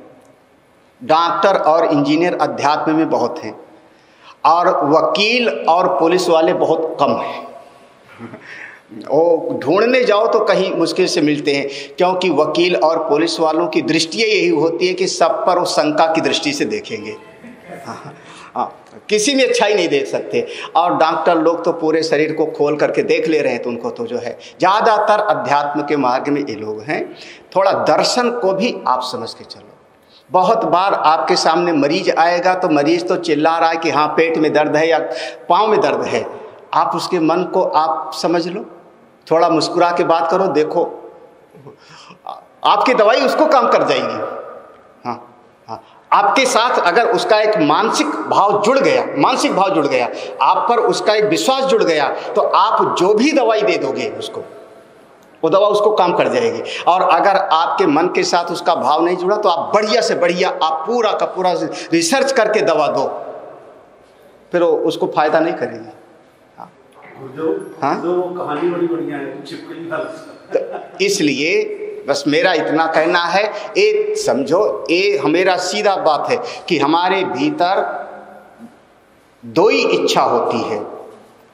डॉक्टर और इंजीनियर अध्यात्म में बहुत हैं, और वकील और पुलिस वाले बहुत कम हैं। वो ढूंढने जाओ तो कहीं मुश्किल से मिलते हैं, क्योंकि वकील और पुलिस वालों की दृष्टि यही होती है कि सब पर वो शंका की दृष्टि से देखेंगे। हाँ, किसी में अच्छाई नहीं देख सकते। और डॉक्टर लोग तो पूरे शरीर को खोल करके देख ले रहे हैं, तो उनको तो जो है ज़्यादातर अध्यात्म के मार्ग में ये लोग हैं। थोड़ा दर्शन को भी आप समझ के चलो। बहुत बार आपके सामने मरीज आएगा तो मरीज तो चिल्ला रहा है कि हाँ पेट में दर्द है या पाँव में दर्द है, आप उसके मन को आप समझ लो, थोड़ा मुस्कुरा के बात करो, देखो आपकी दवाई उसको काम कर जाएगी। हाँ, आपके साथ अगर उसका एक मानसिक भाव जुड़ गया, आप पर उसका एक विश्वास जुड़ गया, तो आप जो भी दवाई दे दोगे उसको, वो दवा उसको काम कर जाएगी। और अगर आपके मन के साथ उसका भाव नहीं जुड़ा, तो आप बढ़िया से बढ़िया आप पूरा का पूरा रिसर्च करके दवा दो, फिर वो उसको फायदा नहीं करेगी। जो कहानी बड़ी बढ़िया है, तो इसलिए बस मेरा इतना कहना है, ये समझो, ये मेरा सीधा बात है कि हमारे भीतर दो ही इच्छा होती है,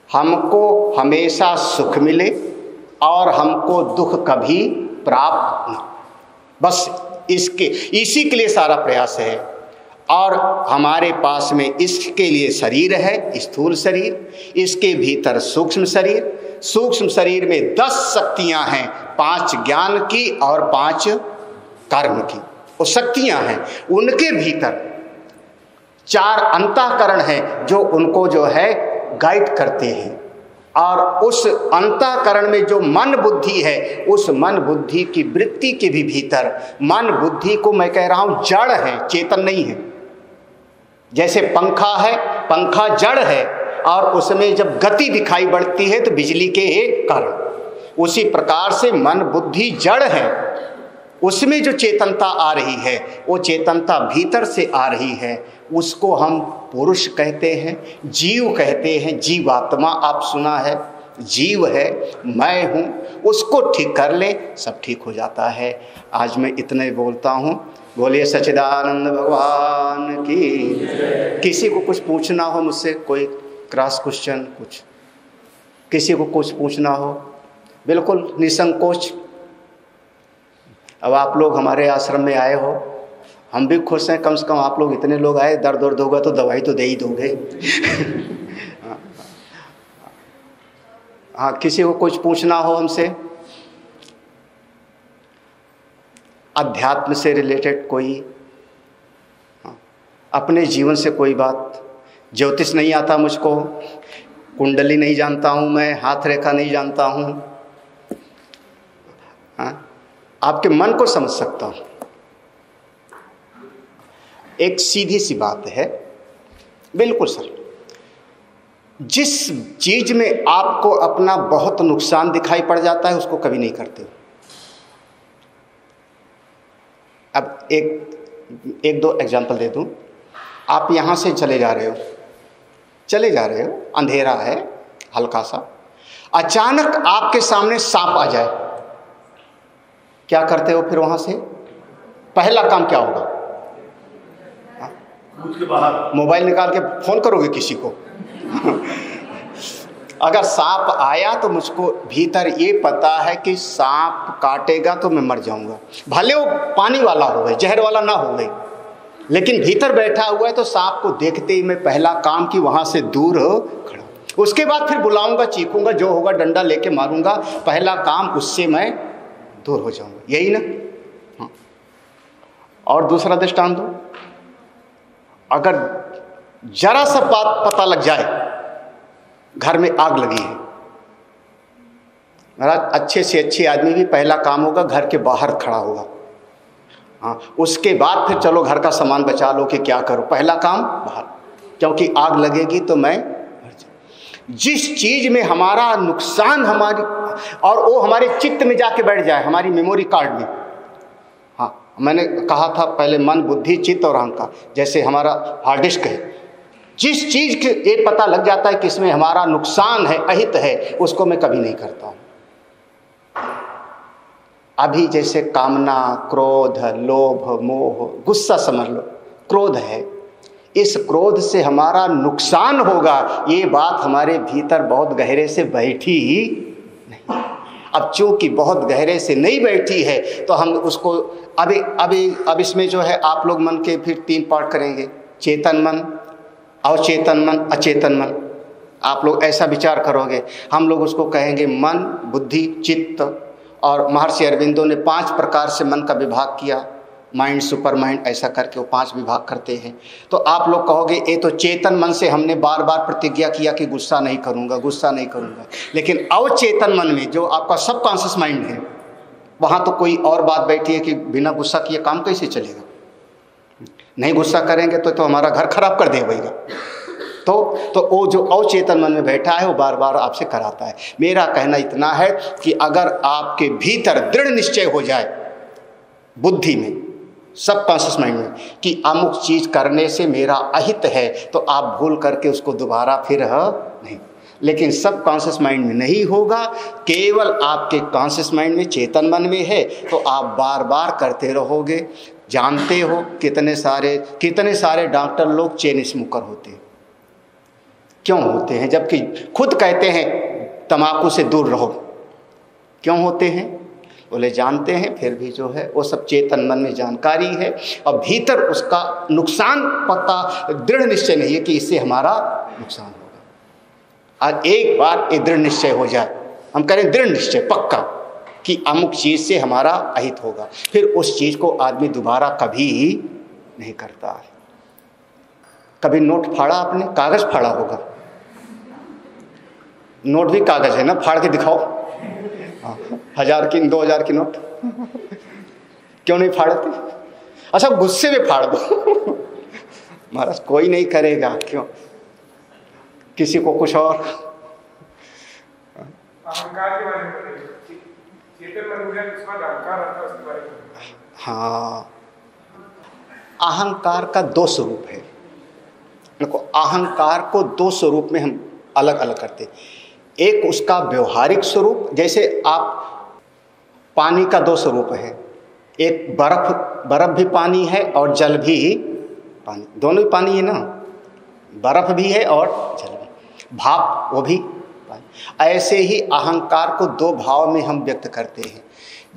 हमको हमेशा सुख मिले और हमको दुख कभी प्राप्त न। बस इसी के लिए सारा प्रयास है। और हमारे पास में इसके लिए शरीर है, स्थूल शरीर, इसके भीतर सूक्ष्म शरीर, सूक्ष्म शरीर में 10 शक्तियां हैं, 5 ज्ञान की और 5 कर्म की, वो शक्तियां हैं। उनके भीतर 4 अंतःकरण हैं जो उनको जो है गाइड करते हैं। और उस अंतःकरण में जो मन बुद्धि है, उस मन बुद्धि की वृत्ति के भी भीतर, मन बुद्धि को मैं कह रहा हूं जड़ है, चेतन नहीं है। जैसे पंखा है, पंखा जड़ है और उसमें जब गति दिखाई पड़ती है तो बिजली के कारण, उसी प्रकार से मन बुद्धि जड़ है, उसमें जो चेतनता आ रही है वो चेतनता भीतर से आ रही है, उसको हम पुरुष कहते हैं, जीव कहते हैं। जीवात्मा आप सुना है, जीव है, मैं हूँ, उसको ठीक कर ले, सब ठीक हो जाता है। आज मैं इतने बोलता हूँ। बोलिए सच्चिदानंद भगवान की। किसी को कुछ पूछना हो मुझसे, कोई क्रॉस क्वेश्चन, कुछ किसी को कुछ पूछना हो, बिल्कुल निसंकोच। अब आप लोग हमारे आश्रम में आए हो, हम भी खुश हैं, कम से कम आप लोग इतने लोग आए, दर्द वर्द होगा तो दवाई तो दे ही दोगे। हाँ, किसी को कुछ पूछना हो हमसे, अध्यात्म से रिलेटेड कोई, अपने जीवन से कोई बात। ज्योतिष नहीं आता मुझको, कुंडली नहीं जानता हूँ मैं, हाथ रेखा नहीं जानता हूँ, आपके मन को समझ सकता हूँ। एक सीधी सी बात है, बिल्कुल सर, जिस चीज में आपको अपना बहुत नुकसान दिखाई पड़ जाता है उसको कभी नहीं करते। अब एक दो एग्जांपल दे दूं। आप यहाँ से चले जा रहे हो, अंधेरा है हल्का सा, अचानक आपके सामने सांप आ जाए, क्या करते हो फिर? वहां से पहला काम क्या होगा? के बाहर मोबाइल निकाल के फोन करोगे किसी को? अगर सांप आया तो मुझको भीतर ये पता है कि सांप काटेगा तो मैं मर जाऊंगा, भले वो पानी वाला हो गए, जहर वाला ना हो गए, लेकिन भीतर बैठा हुआ है तो सांप को देखते ही मैं पहला काम कि वहां से दूर खड़ा। उसके बाद फिर बुलाऊंगा, चीखूंगा, जो होगा डंडा लेके मारूंगा, पहला काम उससे मैं दूर हो जाऊंगा, यही ना? हाँ। और दूसरा दृष्टांत दो, अगर जरा सा बात पता लग जाए घर में आग लगी है, महाराज अच्छे से अच्छे आदमी भी पहला काम होगा घर के बाहर खड़ा होगा। हाँ, उसके बाद फिर चलो घर का सामान बचा लो कि क्या करो, पहला काम बाहर, क्योंकि आग लगेगी तो मैं मर जाऊं। जिस चीज में हमारा नुकसान हमारी और वो हमारे चित्त में जाके बैठ जाए, हमारी मेमोरी कार्ड में। हाँ, मैंने कहा था पहले मन बुद्धि चित्त और अहंकार, जैसे हमारा हार्ड डिस्क है, जिस चीज के ये पता लग जाता है कि इसमें हमारा नुकसान है, अहित है, उसको मैं कभी नहीं करता हूं। अभी जैसे कामना, क्रोध, लोभ, मोह, गुस्सा समझ लो, क्रोध है, इस क्रोध से हमारा नुकसान होगा, ये बात हमारे भीतर बहुत गहरे से बैठी ही नहीं। अब चूंकि बहुत गहरे से नहीं बैठी है तो हम उसको अब इसमें जो है आप लोग मन के फिर 3 पार्ट करेंगे, चेतन मन, अवचेतन मन, अचेतन मन। आप लोग ऐसा विचार करोगे, हम लोग उसको कहेंगे मन, बुद्धि, चित्त। और महर्षि अरविंदो ने 5 प्रकार से मन का विभाग किया, माइंड, सुपर माइंड, ऐसा करके वो 5 विभाग करते हैं। तो आप लोग कहोगे ये तो चेतन मन से हमने बार बार प्रतिज्ञा किया कि गुस्सा नहीं करूंगा, गुस्सा नहीं करूंगा, लेकिन अवचेतन मन में जो आपका सबकॉन्शियस माइंड है, वहां तो कोई और बात बैठी है कि बिना गुस्सा किए काम कैसे चलेगा। नहीं गुस्सा करेंगे तो हमारा घर खराब कर देगा। तो वो जो अवचेतन मन में बैठा है वो बार बार आपसे कराता है। मेरा कहना इतना है कि अगर आपके भीतर दृढ़ निश्चय हो जाए बुद्धि में, सबकॉन्शियस माइंड में, कि अमुक चीज करने से मेरा अहित है, तो आप भूल करके उसको दोबारा फिर नहीं। लेकिन सबकॉन्शियस माइंड में नहीं होगा, केवल आपके कॉन्शियस माइंड में, चेतन मन में है, तो आप बार बार करते रहोगे। जानते हो कितने सारे डॉक्टर लोग चेन स्मोकर होते हैं। क्यों होते हैं? जबकि खुद कहते हैं तंबाकू से दूर रहो। क्यों होते हैं? बोले जानते हैं, फिर भी जो है वो सब चेतन मन में जानकारी है और भीतर उसका नुकसान पता, दृढ़ निश्चय नहीं है कि इससे हमारा नुकसान होगा। आज एक बार ये दृढ़ निश्चय हो जाए, हम करें दृढ़ निश्चय पक्का कि अमुक चीज से हमारा अहित होगा, फिर उस चीज को आदमी दोबारा कभी नहीं करता है। कभी नोट फाड़ा आपने? कागज फाड़ा होगा, नोट भी कागज है ना, फाड़ के दिखाओ। 1000 की 2000 की नोट क्यों नहीं फाड़ते? अच्छा गुस्से में फाड़ दो। महाराज कोई नहीं करेगा, क्यों? किसी को कुछ और अहंकार के बारे में, चेतन मन में उसका अहंकार आता है, उसके बारे में। हाँ, अहंकार का 2 स्वरूप है। देखो, अहंकार को 2 स्वरूप में हम अलग अलग करते हैं। एक उसका व्यवहारिक स्वरूप, जैसे आप पानी का 2 स्वरूप है, एक बर्फ भी पानी है और जल भी पानी, दोनों ही पानी है ना, बर्फ भी है और जल भी, भाप वो भी पानी। ऐसे ही अहंकार को 2 भाव में हम व्यक्त करते हैं।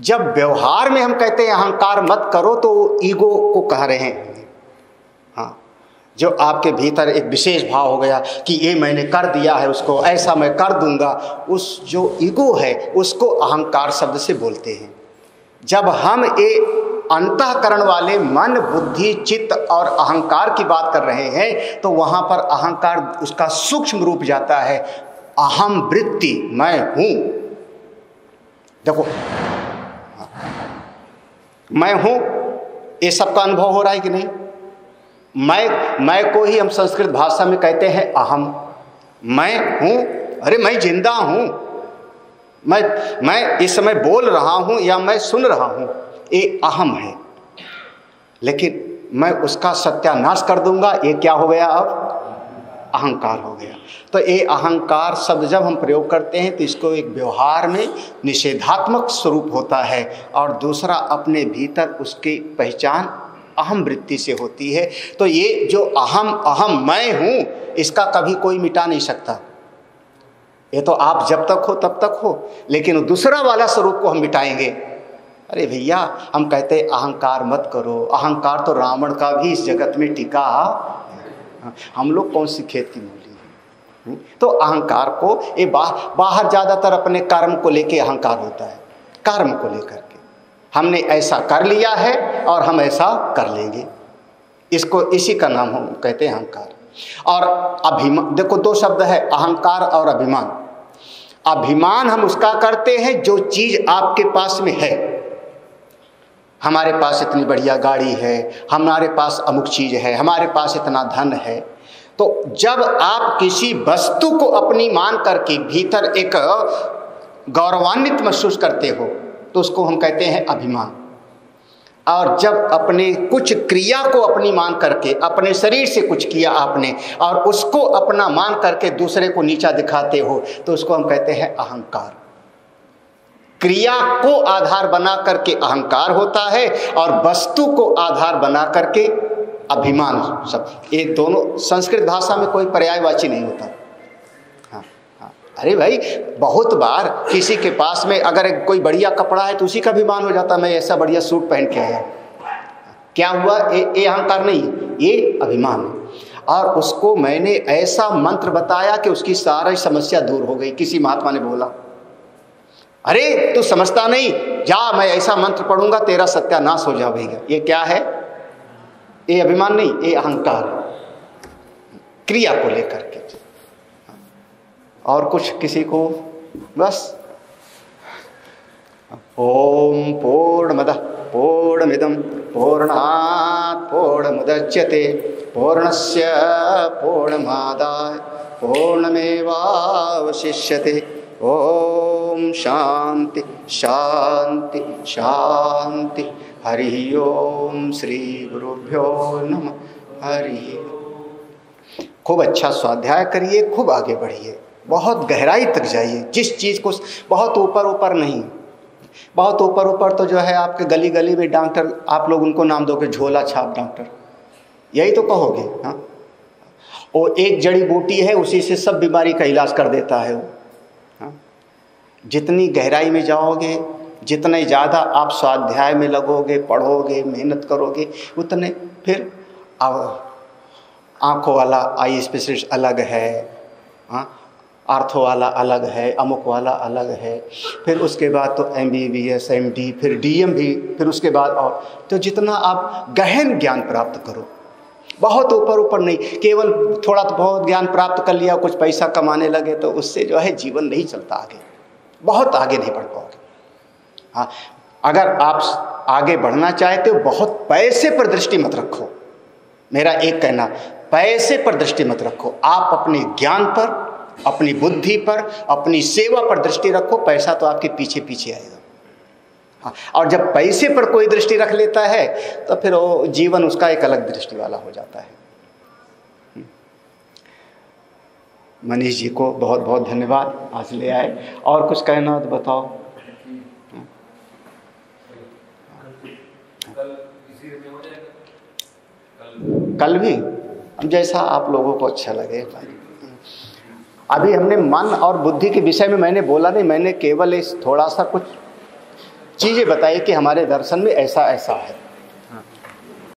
जब व्यवहार में हम कहते हैं अहंकार मत करो, तो ईगो को कह रहे हैं। हाँ, जो आपके भीतर एक विशेष भाव हो गया कि ये मैंने कर दिया है, उसको ऐसा मैं कर दूंगा, उस जो ईगो है उसको अहंकार शब्द से बोलते हैं। जब हम ये अंतःकरण वाले मन, बुद्धि, चित्त और अहंकार की बात कर रहे हैं, तो वहां पर अहंकार उसका सूक्ष्म रूप जाता है। अहम वृत्ति, मैं हूं। देखो, मैं हूं, ये सबका अनुभव हो रहा है कि नहीं? मैं को ही हम संस्कृत भाषा में कहते हैं अहम। मैं हूं, अरे मैं जिंदा हूं, मैं इस समय बोल रहा हूं या मैं सुन रहा हूं, ये अहम है। लेकिन मैं उसका सत्यानाश कर दूंगा, ये क्या हो गया? अब अहंकार हो गया। तो ये अहंकार शब्द जब हम प्रयोग करते हैं तो इसको एक व्यवहार में निषेधात्मक स्वरूप होता है, और दूसरा अपने भीतर उसकी पहचान अहम वृत्ति से होती है। तो ये जो अहम मैं हूं, इसका कभी कोई मिटा नहीं सकता। ये तो आप जब तक हो तब तक हो, लेकिन दूसरा वाला स्वरूप को हम मिटाएंगे। अरे भैया, हम कहते हैं अहंकार मत करो, अहंकार तो रावण का भी इस जगत में टिका। हम लोग कौन सी खेत की मूली हैं? तो अहंकार को ये बाहर ज्यादातर अपने कर्म को लेके अहंकार होता है। कर्म को लेकर के हमने ऐसा कर लिया है और हम ऐसा कर लेंगे, इसको इसी का नाम हम कहते हैं अहंकार। और अभिमान, देखो 2 शब्द है, अहंकार और अभिमान। अभिमान हम उसका करते हैं जो चीज आपके पास में है। हमारे पास इतनी बढ़िया गाड़ी है, हमारे पास अमुक चीज है, हमारे पास इतना धन है। तो जब आप किसी वस्तु को अपनी मान करके भीतर एक गौरवान्वित महसूस करते हो, तो उसको हम कहते हैं अभिमान। और जब अपने कुछ क्रिया को अपनी मान करके, अपने शरीर से कुछ किया आपने और उसको अपना मान करके दूसरे को नीचा दिखाते हो, तो उसको हम कहते हैं अहंकार। क्रिया को आधार बना करके अहंकार होता है और वस्तु को आधार बना करके अभिमान। सब ये दोनों संस्कृत भाषा में कोई पर्यायवाची नहीं होता। अरे भाई, बहुत बार किसी के पास में अगर कोई बढ़िया कपड़ा है तो उसी का अभिमान हो जाता, मैं ऐसा बढ़िया सूट पहन के आया। क्या हुआ? ये अहंकार नहीं, ये अभिमान। और उसको मैंने ऐसा मंत्र बताया कि उसकी सारी समस्या दूर हो गई। किसी महात्मा ने बोला, अरे तू समझता नहीं, जा मैं ऐसा मंत्र पढ़ूंगा तेरा सत्यानाश हो जाएगा। ये क्या है? ये अभिमान नहीं, ये अहंकार, क्रिया को लेकर के। और कुछ किसी को बस ओम पूर्णमदः पूर्णमिदं पूर्णात् पूर्णमुदच्यते मुदच्यते पूर्णस्य पूर्णमादाय पूर्णमेवावशिष्यते। ओम शांति शांति शांति। हरि ओम। श्री गुरुभ्यो नमः। हरि ओम। खूब अच्छा स्वाध्याय करिए, खूब आगे बढ़िए, बहुत गहराई तक जाइए। जिस चीज़ को बहुत ऊपर ऊपर नहीं, बहुत ऊपर ऊपर तो जो है आपके गली गली में डॉक्टर, आप लोग उनको नाम दोगे झोला छाप डॉक्टर, यही तो कहोगे। हाँ, वो एक जड़ी बूटी है, उसी से सब बीमारी का इलाज कर देता है वो। हाँ? जितनी गहराई में जाओगे, जितने ज़्यादा आप स्वाध्याय में लगोगे, पढ़ोगे, मेहनत करोगे, उतने फिर आँखों वाला आई स्पेशलिस्ट अलग है, हाँ, आर्थो वाला अलग है, अमुक वाला अलग है, फिर उसके बाद तो MBBS MD, फिर DM भी, फिर उसके बाद और तो जितना आप गहन ज्ञान प्राप्त करो, बहुत ऊपर ऊपर नहीं, केवल थोड़ा तो बहुत ज्ञान प्राप्त कर लिया, कुछ पैसा कमाने लगे तो उससे जो है जीवन नहीं चलता आगे, बहुत आगे नहीं बढ़ पाओगे। हाँ, अगर आप आगे बढ़ना चाहते हो, बहुत पैसे पर दृष्टि मत रखो। मेरा एक कहना, पैसे पर दृष्टि मत रखो, आप अपने ज्ञान पर, अपनी बुद्धि पर, अपनी सेवा पर दृष्टि रखो। पैसा तो आपके पीछे पीछे आएगा। हाँ, और जब पैसे पर कोई दृष्टि रख लेता है तो फिर वो जीवन उसका एक अलग दृष्टि वाला हो जाता है। मनीष जी को बहुत बहुत धन्यवाद, आज ले आए। और कुछ कहना हो तो बताओ। कल भी जैसा आप लोगों को अच्छा लगे। अभी हमने मन और बुद्धि के विषय में मैंने बोला नहीं, मैंने केवल इस थोड़ा सा कुछ चीज़ें बताई कि हमारे दर्शन में ऐसा ऐसा है।